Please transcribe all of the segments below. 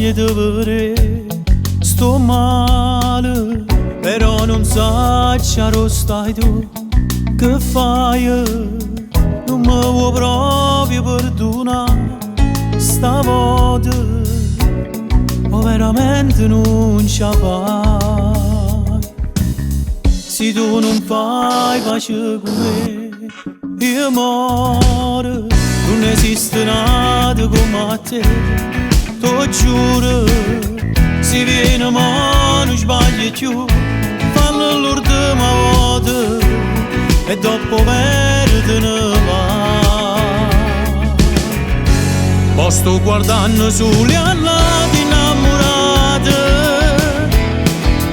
voglia di vedere sto male, però non sai dove stai tu, che fai? Non mi vuoi proprio perdonare stavolta, o veramente non ce la fai? Se tu non fai pace con me, io muore. Non esiste nada come te, t'ho giuro. Se viene ma non sbagli più, fallo l'ultima volta e dopo te ne vai. Poi sto guardando soli all'altro innamorate,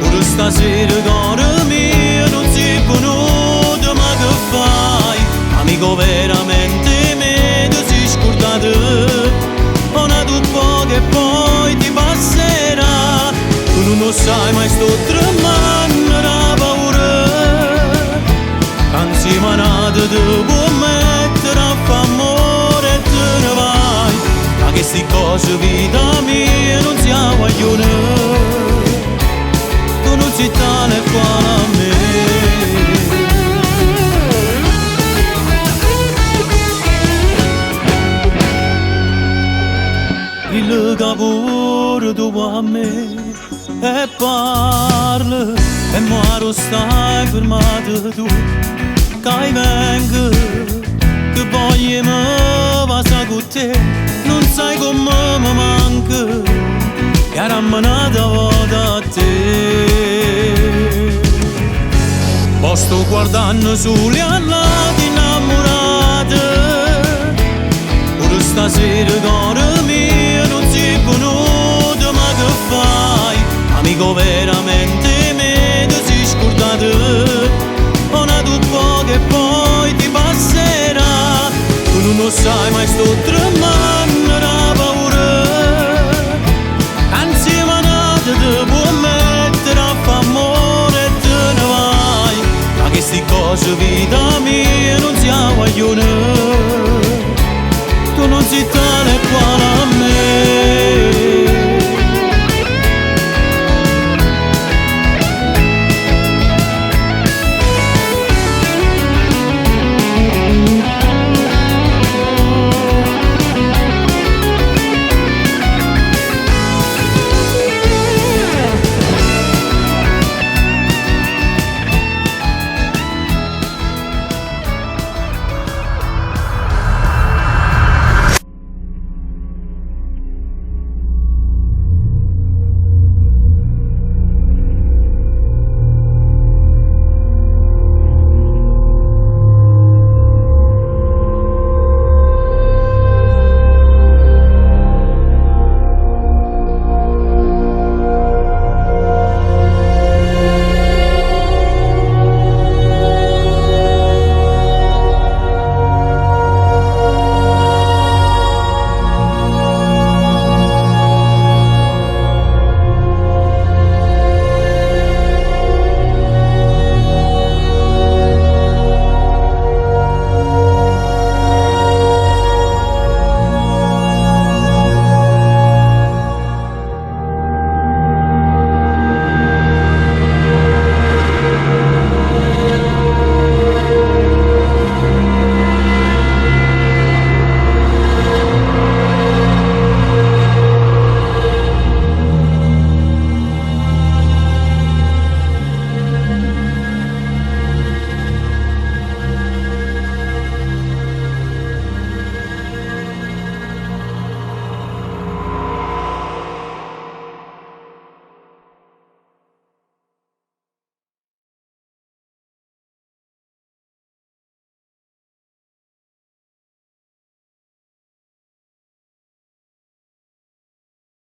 pure stasera cuore mio non si è venuto, ma che fai? Amico veramente una tu poco e poi ti passerà. Tu non sai mai sto tremando da paura, anzi manata ti può mettere a fa' amore e te ne vai. Ma che sti cose vita mia non si vogliono, tu non sei tale e quale a me. Il capo tu a me e parla e muore stai fermato tu, che venga che voglio me passa con te, non sai come mi manca e era manata volta a te. Poi sto guardando soli all'altro innamorate, pure stasera cuore mio non si è venuto, ma che fai? Amico veramente me ti sei scordato, una tu poco e poi ti passerà. Tu non lo sai mai sto